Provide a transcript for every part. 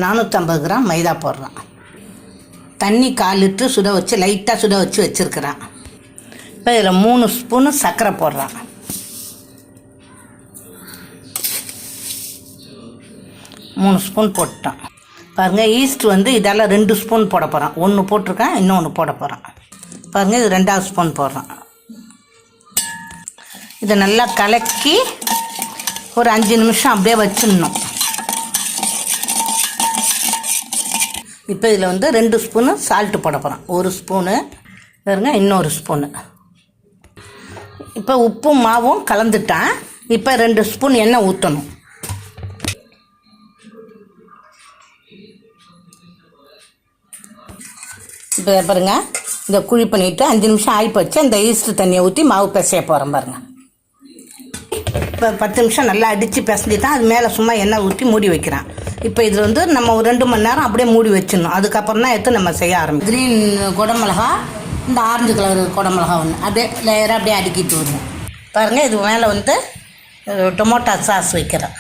450 gram மைதா போடுறேன். தண்ணி 1/4 litre சுட வச்சு லைட்டாக சுட வச்சு வச்சுருக்கிறேன். இப்போ இதில் 3 ஸ்பூனு சர்க்கரை போடுறேன். மூணு ஸ்பூன் போட்டேன். பாருங்கள், ஈஸ்ட் வந்து இதால் 2 ஸ்பூன் போட போகிறேன். 1 போட்டிருக்கேன், இன்னொன்று போட போகிறேன். பாருங்கள், இது 2வது ஸ்பூன் போடுறேன். இதை நல்லா கலக்கி ஒரு 5 நிமிஷம் அப்படியே வச்சிடணும். இப்போ இதில் வந்து 2 ஸ்பூனு சால்ட்டு போட போகிறேன். 1 ஸ்பூனு பாருங்க, இன்னொரு ஸ்பூனு. இப்போ உப்பும் மாவும் கலந்துட்டேன். இப்போ 2 ஸ்பூன் எண்ணெய் ஊற்றணும். இப்போ பாருங்கள், இந்த குழி பண்ணிவிட்டு 5 நிமிஷம் ஆகி போச்சு. இந்த ஈஸ்ட் தண்ணியை ஊற்றி மாவு பிசைய போகிறேன். பாருங்கள், இப்போ 10 நிமிஷம் நல்லா அடித்து பிசைஞ்சிட்டேன். அது மேலே சும்மா எண்ணெய் ஊற்றி மூடி வைக்கிறேன். இப்போ இதில் வந்து நம்ம ஒரு 2 மணி நேரம் அப்படியே மூடி வச்சிடணும். அதுக்கப்புறம் தான் எடுத்து நம்ம செய்ய ஆரம்பிக்கும். க்ரீன் குடமிளகா, இந்த ஆரஞ்சு கலர் குடமிளகா ஒன்று அப்படியே லேயராக அப்படியே அடுக்கிட்டு வருவோம். பாருங்கள், இது மேலே வந்து டொமேட்டோ சாஸ் வைக்கிறேன்.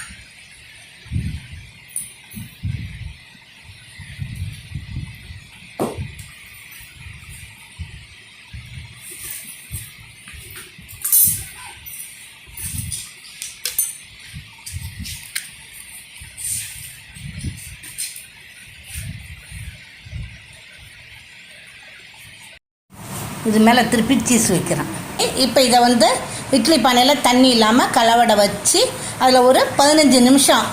இது மேலே திருப்பி சீஸ் வைக்கிறேன். இப்போ இதை வந்து இட்லி பானையில் தண்ணி இல்லாமல் கலவடை வச்சு அதில் ஒரு 15 நிமிஷம்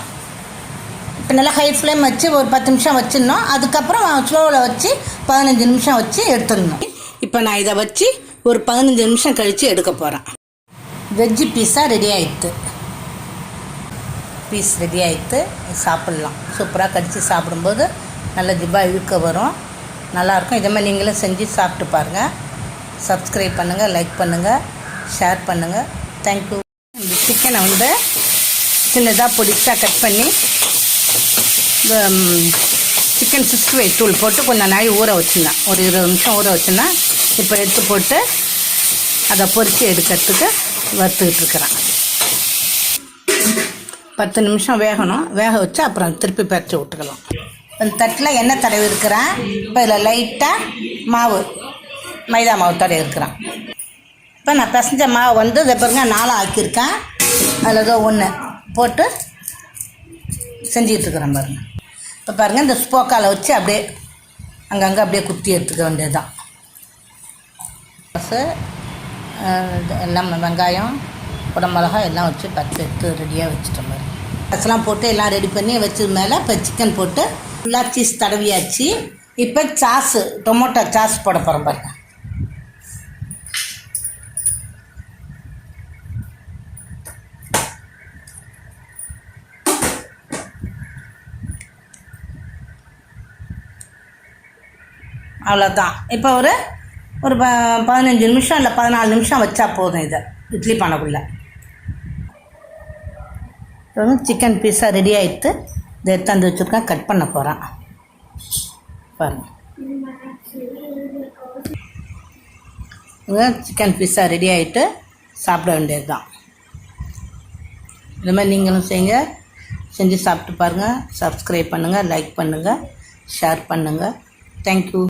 இப்போ நல்லா ஹை ஃப்ளேம் வச்சு ஒரு 10 நிமிஷம் வச்சிடணும். அதுக்கப்புறம் ஸ்லோவில் வச்சு 15 நிமிஷம் வச்சு எடுத்துடணும். இப்போ நான் இதை வச்சு ஒரு 15 நிமிஷம் கழித்து எடுக்க போகிறேன். வெஜ்ஜு பீஸா ரெடி ஆகிடுது. பீஸ் ரெடி ஆகிடுது, சாப்பிட்லாம். சூப்பராக கடித்து சாப்பிடும்போது நல்ல ஜிப்பாக இழுக்க வரும், நல்லாயிருக்கும். இதே மாதிரி நீங்களும் செஞ்சு சாப்பிட்டு பாருங்கள். சப்ஸ்கிரைப் பண்ணுங்கள், லைக் பண்ணுங்கள், ஷேர் பண்ணுங்கள். தேங்க்யூ. இந்த சிக்கனை வந்து சின்னதாக பொடிசாக கட் பண்ணி இந்த சிக்கன் 65 தூள் போட்டு கொஞ்சம் நாள் ஊற வச்சுருந்தேன். ஒரு 20 நிமிஷம் ஊற வச்சுருந்தேன். இப்போ எடுத்து போட்டு அதை பொரித்து எடுக்கிறதுக்கு வறுத்துக்கிட்டு இருக்கிறேன். 10 நிமிஷம் வேகணும். வேக வச்சு அப்புறம் திருப்பி பறித்து விட்டுக்கலாம். இந்த தட்டில் எண்ணெய் தடவி இருக்கிறேன். இப்போ இதில் லைட்டாக மாவு, மைதா மாவு தடவி இருக்கிறேன். இப்போ நான் பிசைஞ்ச மாவு வந்து இதை பாருங்க 4 ஆக்கியிருக்கேன். அதில் ஏதோ 1 போட்டு செஞ்சிகிட்ருக்குறேன். பாருங்கள், இப்போ பாருங்கள், இந்த ஸ்போக்கால் வச்சு அப்படியே அங்கங்கே அப்படியே குத்தி எடுத்துக்க வேண்டியது தான். எல்லாம் வெங்காயம், குடமிளகா எல்லாம் வச்சு பத்து எடுத்து ரெடியாக வச்சுட்டேன். பாருங்க, அதெல்லாம் போட்டு எல்லாம் ரெடி பண்ணி வச்சது மேலே இப்போ சிக்கன் போட்டு ஃபுல்லாக சீஸ் தடவியாச்சு. இப்போ சாஸு, டொமேட்டோ சாஸ் போட போகிறேன். பாருங்க, அவ்வளோதான். இப்போ ஒரு 15 நிமிஷம் இல்லை 14 நிமிஷம் வச்சா போதும். இதை இட்லி பானைக்குள்ளே சிக்கன் பீஸாக ரெடி ஆகிட்டு இதை எடுத்தாந்து வச்சுருக்கேன். கட் பண்ண போகிறேன். பாருங்கள், சிக்கன் பீஸாக ரெடி ஆகிட்டு சாப்பிட வேண்டியது தான். இது மாதிரி நீங்களும் செய்யுங்க, செஞ்சு சாப்பிட்டு பாருங்கள். சப்ஸ்கிரைப் பண்ணுங்கள், லைக் பண்ணுங்கள், ஷேர் பண்ணுங்கள். தேங்க்யூ.